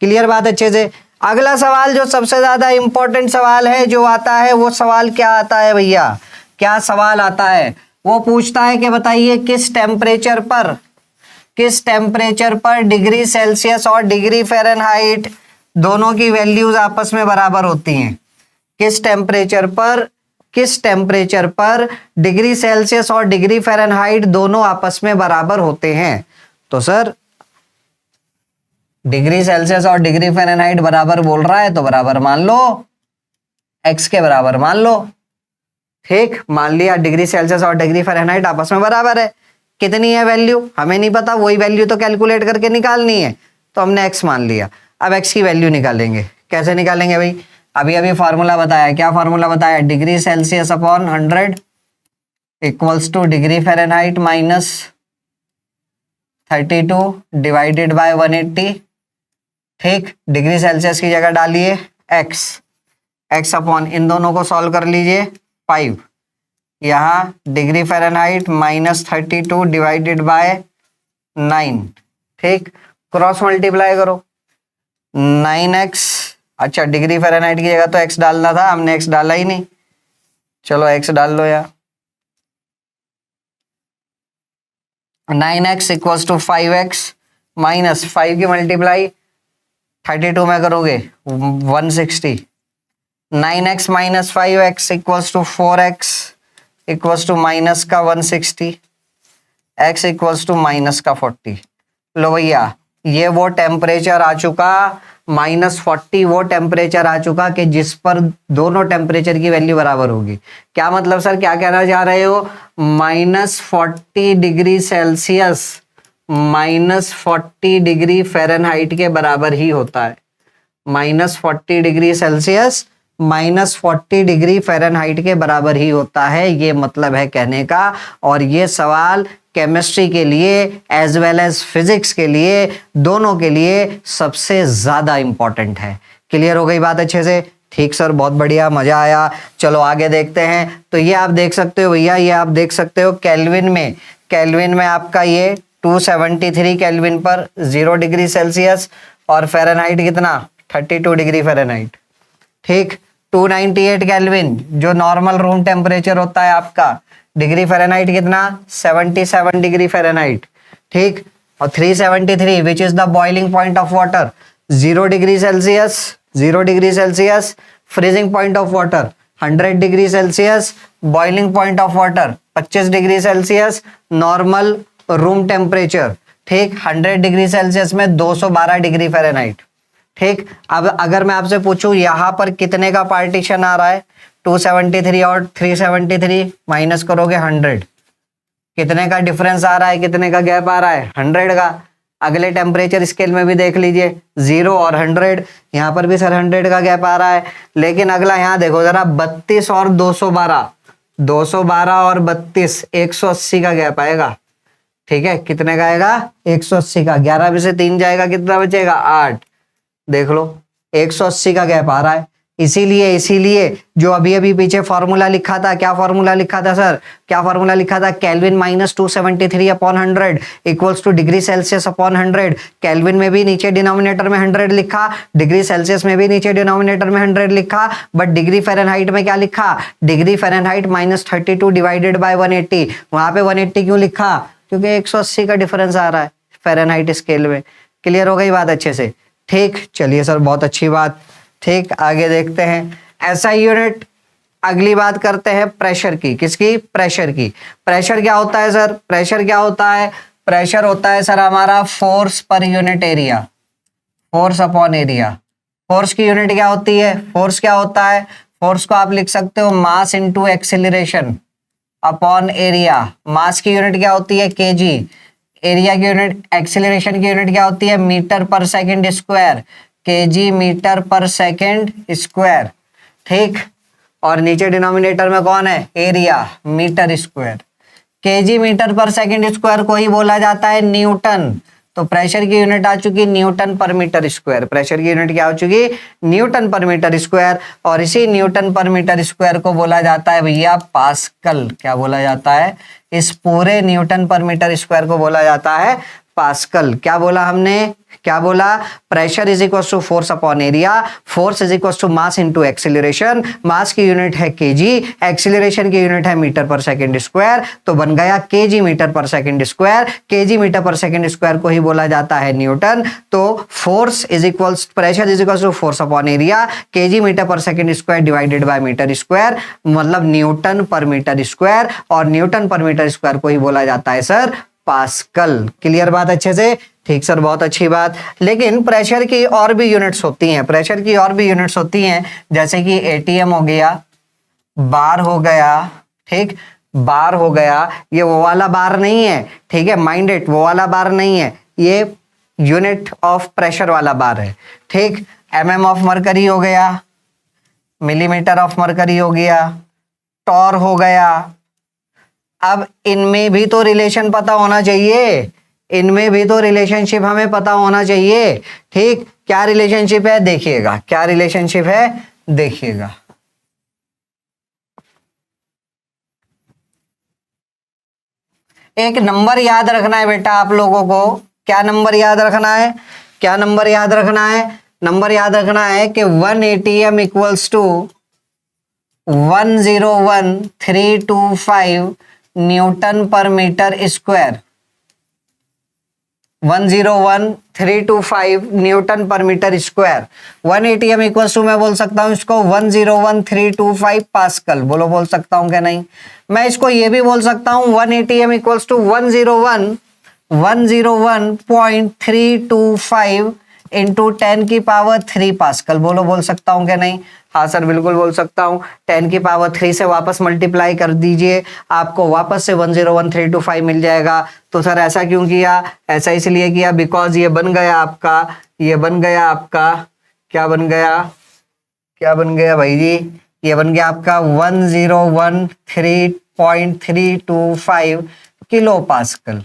क्लियर बात अच्छे से। अगला सवाल जो सबसे ज्यादा इंपॉर्टेंट सवाल है जो आता है, वो सवाल क्या आता है भैया, क्या सवाल आता है, वो पूछता है कि बताइए किस टेम्परेचर पर डिग्री सेल्सियस और डिग्री फ़ारेनहाइट दोनों की वैल्यूज आपस में बराबर होती हैं। किस टेम्परेचर पर डिग्री सेल्सियस और डिग्री फ़ारेनहाइट दोनों आपस में बराबर होते हैं। तो सर डिग्री सेल्सियस और डिग्री फ़ारेनहाइट बराबर बोल रहा है तो बराबर मान लो, x के बराबर मान लो। ठीक, मान लिया डिग्री सेल्सियस और डिग्री फ़ारेनहाइट आपस में बराबर है। कितनी है वैल्यू हमें नहीं पता, वही वैल्यू तो कैलकुलेट करके निकालनी है, तो हमने x मान लिया। अब x की वैल्यू निकालेंगे, कैसे निकालेंगे भाई, अभी अभी फार्मूला बताया, क्या फार्मूला बताया, degree Celsius upon 100 equals two degree Fahrenheit minus 32 divided by 180। ठीक, डिग्री सेल्सियस की जगह डालिए x अपॉन इन दोनों को सॉल्व कर लीजिए 5, यहाँ degree Fahrenheit minus 32 divided by 9। ठीक, क्रॉस मल्टीप्लाई करो 9x, अच्छा डिग्री फ़ारेनहाइट की जगह तो x डालना था, हमने x डाला ही नहीं, चलो x डाल लो यार। 9x equals to 5x minus 5 की मल्टीप्लाई 32 में करोगे 160, 9x minus 5x equals to 4x equals to minus का 160, x इक्वल्स टू माइनस का 40। लो भैया ये वो टेम्परेचर आ चुका -40 वो टेम्परेचर आ चुका कि जिस पर दोनों टेम्परेचर की वैल्यू बराबर होगी। क्या मतलब सर, क्या कहना चाह रहे हो? -40 डिग्री सेल्सियस -40 डिग्री फ़ारेनहाइट के बराबर ही होता है। -40 डिग्री सेल्सियस -40 डिग्री फ़ारेनहाइट के बराबर ही होता है, ये मतलब है कहने का। और ये सवाल केमिस्ट्री के लिए एज वेल एज फिजिक्स के लिए, दोनों के लिए सबसे ज्यादा इंपॉर्टेंट है। क्लियर हो गई बात अच्छे से? ठीक सर, बहुत बढ़िया, मजा आया। चलो आगे देखते हैं। तो ये आप देख सकते हो भैया, ये आप देख सकते हो केल्विन में आपका ये 273 केल्विन पर 0 डिग्री सेल्सियस, और फ़ारेनहाइट कितना? 32 डिग्री फ़ारेनहाइट। ठीक, 298 केल्विन जो नॉर्मल रूम टेम्परेचर होता है आपका, डिग्री फ़ारेनहाइट कितना? 77 डिग्री फ़ारेनहाइट। ठीक, और 373 which is the boiling point of water, 0 degree Celsius freezing point of water, 100 degree Celsius boiling point of water, 25 degree Celsius normal room temperature. ठीक, 100 degree Celsius में 212 degree Fahrenheit. ठीक, अब अगर मैं आपसे पूछूं यहां पर कितने का पार्टीशन आ रहा है, 273 और 373 माइनस करोगे 100, कितने का डिफरेंस आ रहा है, कितने का गैप आ रहा है? 100 का। अगले टेम्परेचर स्केल में भी देख लीजिए, 0 और 100, यहाँ पर भी सर 100 का गैप आ रहा है। लेकिन अगला यहाँ देखो जरा, 32 और 212 और 32, 180 का गैप आएगा। ठीक है, कितने का आएगा? 180 का। 11 में से 3 जाएगा, कितना बचेगा? 8। देख लो, 180 का गैप आ रहा है। इसीलिए जो अभी अभी पीछे फॉर्मूला लिखा था, क्या फॉर्मूला लिखा था सर? क्या फॉर्मूला लिखा था? Kelvin -273/100 equals two degree Celsius upon 100। Kelvin में भी नीचे डिनोमिनेटर में 100 लिखा, डिग्री सेल्सियस में भी नीचे डिनोमिनेटर में 100 लिखा, बट डिग्री फ़ारेनहाइट में क्या लिखा? Degree Fahrenheit -32 divided by 180। वहां पे 180 क्यों लिखा? क्योंकि 180 का डिफरेंस आ रहा है फ़ारेनहाइट स्केल में। क्लियर हो गई बात अच्छे से? ठीक, चलिए सर, बहुत अच्छी बात। ठीक, आगे देखते हैं। ऐसा यूनिट, अगली बात करते हैं प्रेशर की। किसकी? प्रेशर की। प्रेशर क्या होता है सर? प्रेशर क्या होता है? प्रेशर होता है सर हमारा force per unit area, force upon area. Force की यूनिट क्या होती है? फोर्स क्या होता है? फोर्स को आप लिख सकते हो mass into acceleration upon area. Mass की यूनिट क्या होती है? केजी। एरिया की यूनिट, एक्सेलरेशन की यूनिट क्या होती है? Metre per second square, kg metre per second square. ठीक, और नीचे डिनोमिनेटर में कौन है? Area, metre square. Kg metre per second square को ही बोला जाता है न्यूटन। तो प्रेशर की यूनिट आ चुकी Newton per metre square. Pressure की यूनिट क्या हो चुकी? Newton per metre square. और इसी न्यूटन पर मीटर स्क्वायर को बोला जाता है भैया पास्कल। क्या बोला जाता है? इस पूरे न्यूटन पर मीटर स्क्वायर को बोला जाता है पास्कल। क्या बोला हमने? क्या बोला? Pressure is equal to force upon area, force is equal to mass into acceleration. Mass की यूनिट है केजी, एक्सेलरेशन की यूनिट है मीटर पर सेकंड स्क्वायर। तो बन गया kg metre per second square. Kg metre per second square को ही बोला जाता है न्यूटन। तो force is equal, pressure is equal to force upon area, kg metre per second square divided by metre square, मतलब न्यूटन पर मीटर स्क्वायर। और Newton per metre square को ही बोला जाता है सर पास्कल। क्लियर बात अच्छे से? ठीक सर, बहुत अच्छी बात। लेकिन प्रेशर की और भी यूनिट्स होती हैं, प्रेशर की और भी यूनिट्स होती हैं, जैसे कि एटीएम हो गया, बार हो गया। ठीक, बार हो गया, ये वो वाला बार नहीं है। ठीक है, माइंड इट, वो वाला बार नहीं है, ये यूनिट ऑफ प्रेशर वाला बार है। ठीक, एमएम ऑफ मरकरी हो गया, मिलीमीटर ऑफ मरकरी हो गया, टॉर हो गया। अब इनमें भी तो रिलेशन पता होना चाहिए, इनमें भी तो रिलेशनशिप हमें पता होना चाहिए। ठीक, क्या रिलेशनशिप है देखिएगा, क्या रिलेशनशिप है देखिएगा। एक नंबर याद रखना है बेटा आप लोगों को। क्या नंबर याद रखना है? क्या नंबर याद रखना है? नंबर याद रखना है कि 1 ATM equals to 101,325 newton per metre square. 101,325 newton per metre square. 1 ATM equals to, मैं बोल सकता हूं इसको 101,325 पास्कल। बोल सकता हूं क्या नहीं? मैं इसको ये भी बोल सकता हूं 1 ATM equals to 101.325 into 10⁻³ pascal. बोलो, बोल सकता हूँ क्या नहीं? हाँ सर, बिल्कुल बोल सकता हूँ। 10⁻³ से वापस मल्टीप्लाई कर दीजिए, आपको वापस से 101325 मिल जाएगा। तो सर ऐसा क्यों किया? ऐसा इसलिए किया बिकॉज ये बन गया आपका, ये बन गया आपका, क्या बन गया, क्या बन गया भाई जी? ये बन गया आपका 1013.325 किलो पास्कल,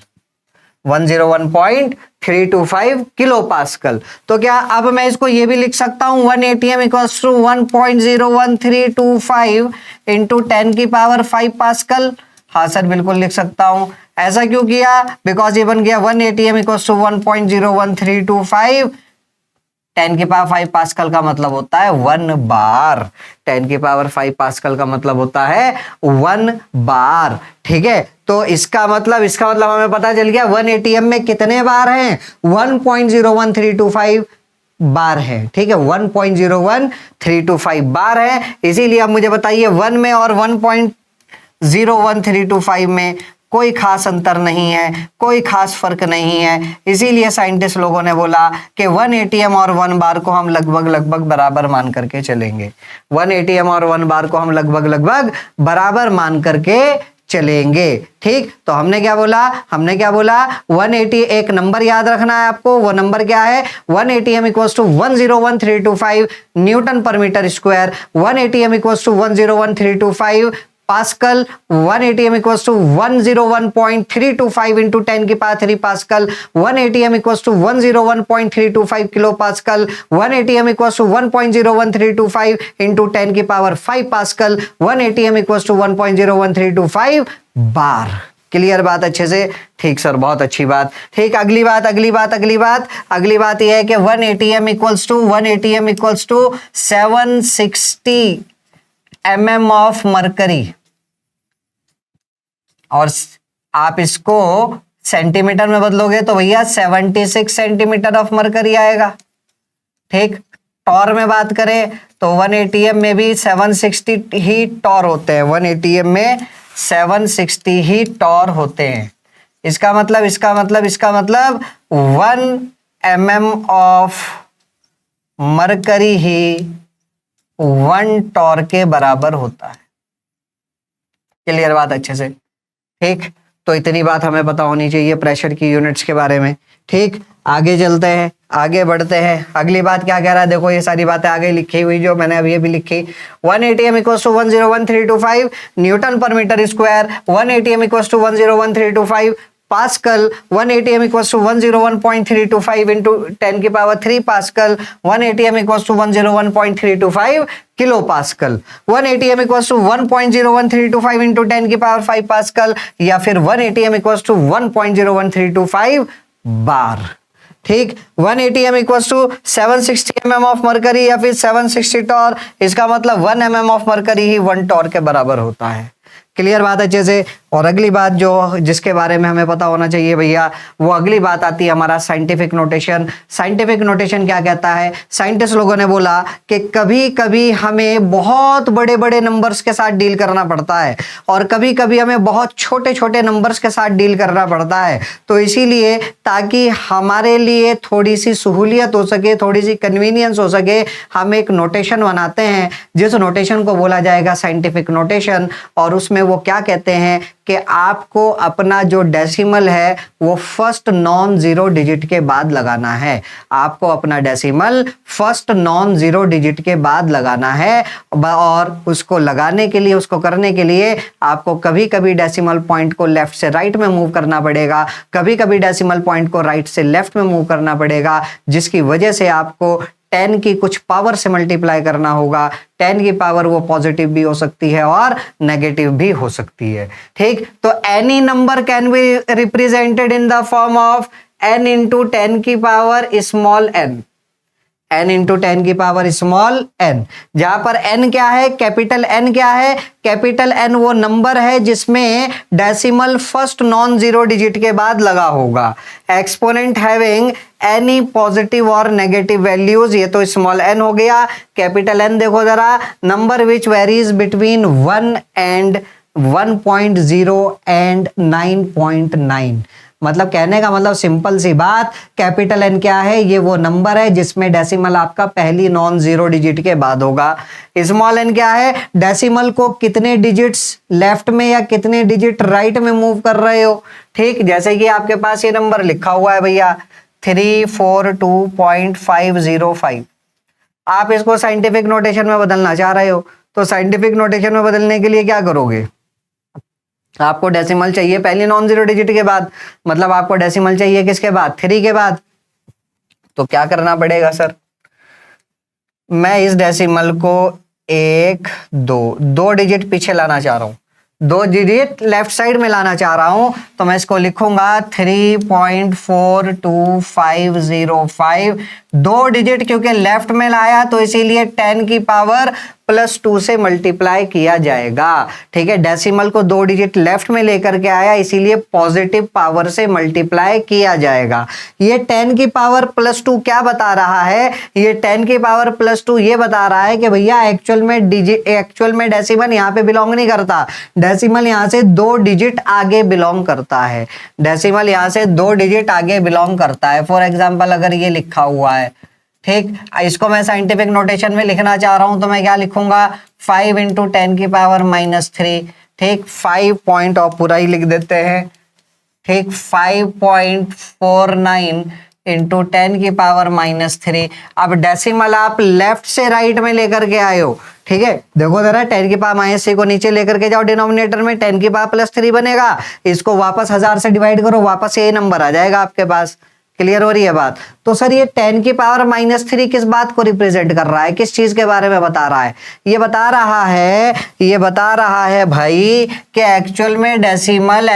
101.325 किलो पास्कल। तो क्या अब मैं इसको ये भी लिख सकता हूं 1 ATM equals to 1.01325 into 10⁵ pascal? हाँ सर, बिल्कुल लिख सकता हूं। ऐसा क्यों किया? बिकॉज ये बन गया 1 ATM इक्वल्स टू 1.01325, 10⁵ पास्कल का मतलब होता है 1 बार। 10⁵ पास्कल का मतलब होता है 1 बार। ठीक है, तो इसका मतलब हमें पता चल गया 1 ATM में कितने बार हैं? 1.01325 बार है। ठीक है, 1.01325 बार है। इसीलिए अब मुझे बताइए 1 में और 1.01325 में कोई खास अंतर नहीं है, कोई खास फर्क नहीं है। इसीलिए साइंटिस्ट लोगों ने बोला कि 1 ATM और 1 बार को हम लगभग बराबर मान करके चलेंगे। 1 ATM और 1 बार को हम लगभग बराबर मान करके चलेंगे। ठीक, तो हमने क्या बोला? 180, एक नंबर याद रखना है आपको। वो नंबर क्या है? 1 ATM equals to 101,325 newton per metre square. 1 ATM equals to 101,325 pascal. 1 ATM equals to 101.325 into 10⁵ pascal. 1 ATM equals to 101.325 kilo pascal. 1 ATM equals to 1.01325 into 10⁵ pascal. 1 ATM equals to 1.01325 bar. Clear बात अच्छे से? ठीक sir, बहुत अच्छी बात। ठीक, अगली बात यह है कि 1 ATM equals to 760 mm of mercury, और आप इसको सेंटीमीटर में बदलोगे तो भैया 76 सेंटीमीटर ऑफ मरकरी आएगा। ठीक, टॉर में बात करें तो 1 ATM में भी 760 ही टॉर होते हैं। 1 ATM में 760 ही टॉर होते हैं। इसका मतलब 1 mm ऑफ मरकरी ही 1 टॉर के बराबर होता है। क्लियर बात अच्छे से? ठीक, तो इतनी बात हमें पता होनी चाहिए प्रेशर की यूनिट्स के बारे में। ठीक, आगे चलते हैं, आगे बढ़ते हैं। अगली बात क्या कह रहा है? देखो, ये सारी बातें आगे लिखी हुई जो मैंने अभी भी लिखी। 1 ATM equals to 101,325 newton per metre square. 1 ATM equals to 101,325 pascal. 1 ATM equals to 101.325 into 10⁵ pascal. 1 ATM equals to 101.325 kilo pascal. 1 ATM equals to 1.01325 into 10⁵ pascal, या फिर 1 ATM इक्वल्स टू 1.01325 बार। ठीक, 1 ATM equals to 760 mm of mercury या फिर 760 torr. इसका मतलब 1 mm of mercury ही 1 torr के बराबर होता है। क्लियर बात अच्छे से? और अगली बात जो जिसके बारे में हमें पता होना चाहिए भैया, वो अगली बात आती है हमारा साइंटिफिक नोटेशन। साइंटिफिक नोटेशन क्या कहता है? साइंटिस्ट लोगों ने बोला कि कभी कभी हमें बहुत बड़े बड़े नंबर्स के साथ डील करना पड़ता है और कभी कभी हमें बहुत छोटे छोटे नंबर्स के साथ डील करना पड़ता है। तो इसीलिए ताकि हमारे लिए थोड़ी सी सहूलियत हो सके, थोड़ी सी कन्वीनियंस हो सके, हम एक नोटेशन बनाते हैं जिस नोटेशन को बोला जाएगा साइंटिफिक नोटेशन। और उसमें वो क्या कहते हैं कि आपको अपना जो डेसिमल है वो फर्स्ट नॉन जीरो डिजिट के बाद लगाना है। आपको अपना decimal first non zero digit के बाद लगाना है, और उसको लगाने के लिए, उसको करने के लिए आपको कभी कभी डेसिमल पॉइंट को लेफ्ट से राइट में मूव करना पड़ेगा, कभी कभी डेसिमल पॉइंट को राइट से लेफ्ट में मूव करना पड़ेगा, जिसकी वजह से आपको 10 की कुछ पावर से मल्टीप्लाई करना होगा। 10 की पावर वो पॉजिटिव भी हो सकती है और नेगेटिव भी हो सकती है। ठीक, तो any number can be represented in the form of n into 10 की power small n, n into 10 की पावर स्मॉल n, जहां पर n क्या है? कैपिटल n क्या है? कैपिटल n वो नंबर है जिसमें decimal first non zero digit के बाद लगा होगा। एक्सपोनेंट हैविंग एनी पॉजिटिव और नेगेटिव वैल्यूज, ये तो स्मॉल n हो गया। कैपिटल n देखो जरा, number which varies between 1 and 1.0 and 9.9, मतलब कहने का मतलब सिंपल सी बात, कैपिटल एन क्या है, ये वो नंबर है जिसमें डेसिमल आपका पहली नॉन जीरो डिजिट के बाद होगा। स्मॉल एन क्या है, डेसिमल को कितने डिजिट्स लेफ्ट में या कितने डिजिट राइट में मूव कर रहे हो। ठीक, जैसे कि आपके पास ये नंबर लिखा हुआ है भैया 342.505, आप इसको साइंटिफिक नोटेशन में बदलना चाह रहे हो, तो साइंटिफिक नोटेशन में बदलने के लिए क्या करोगे, आपको डेसिमल चाहिए पहली नॉन जीरो डिजिट के बाद, मतलब आपको डेसिमल चाहिए किसके बाद, 3 के बाद। तो क्या करना पड़ेगा सर, मैं इस डेसिमल को 1 2 डिजिट पीछे लाना चाह रहा हूं, 2 डिजिट लेफ्ट साइड में लाना चाह रहा हूं, तो मैं इसको लिखूंगा 3.42505, 2 डिजिट क्योंकि लेफ्ट में लाया तो इसीलिए 10 की पावर +2 से मल्टीप्लाई किया जाएगा। ठीक है, डेसिमल को 2 डिजिट लेफ्ट में लेकर के आया इसीलिए पॉजिटिव पावर से मल्टीप्लाई किया जाएगा। ये 10 की पावर +2 क्या बता रहा है, ये 10 की पावर +2 ये बता रहा है कि भैया एक्चुअल में डेसिमल यहाँ पे बिलोंग नहीं करता, डेसिमल यहाँ से 2 डिजिट आगे बिलोंग करता है, डेसिमल यहाँ से 2 डिजिट आगे बिलोंग करता है। फॉर एग्जाम्पल अगर ये लिखा हुआ है, ठीक, इसको मैं साइंटिफिक नोटेशन में लिखना चाह रहा हूं तो मैं क्या लिखूंगा 5 × 10 की पावर -3, ठीक, 5 पॉइंट और पूरा ही लिख देते हैं, ठीक, 5.49 × 10 की पावर -3। अब डेसिमल आप लेफ्ट से राइट में लेकर के आए हो, ठीक है, देखो जरा 10 की पावर -3 को नीचे लेकर के जाओ डिनोमिनेटर में, 10 की पावर +3 बनेगा, इसको वापस 1000 से डिवाइड करो, वापस ये नंबर आ जाएगा आपके पास। क्लियर हो रही है बात। तो सर ये 10 की पावर -3 किस बात को रिप्रेजेंट कर रहा है, किस चीज के बारे में बता रहा है, ये बता रहा है भाई कि एक्चुअल में डेसिमल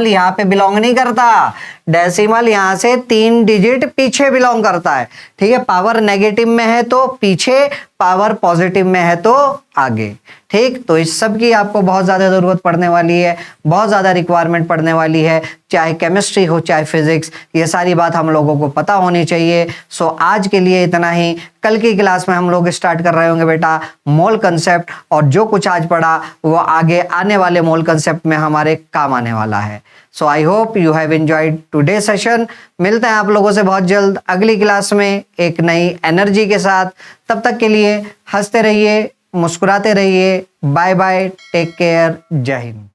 यहाँ पे बिलोंग नहीं करता, डेसिमल यहाँ से 3 डिजिट पीछे बिलोंग करता है। ठीक है, पावर नेगेटिव में है तो पीछे, पावर पॉजिटिव में है तो आगे। ठीक, तो इस सब की आपको बहुत ज्यादा जरूरत पड़ने वाली है, बहुत ज्यादा रिक्वायरमेंट पड़ने वाली है, चाहे केमिस्ट्री हो चाहे फिजिक्स, ये सारी बात हम लोगों को पता होनी चाहिए। सो आज के लिए इतना ही, कल की क्लास में हम लोग स्टार्ट कर रहे होंगे बेटा मोल कंसेप्ट, और जो कुछ आज पढ़ा वो आगे आने वाले मोल कंसेप्ट में हमारे काम आने वाला है। So I hope you have enjoyed today session. मिलते हैं आप लोगों से बहुत जल्द अगली क्लास में एक नई एनर्जी के साथ। तब तक के लिए हंसते रहिए, मुस्कुराते रहिए, बाय बाय, टेक केयर, जय हिंद।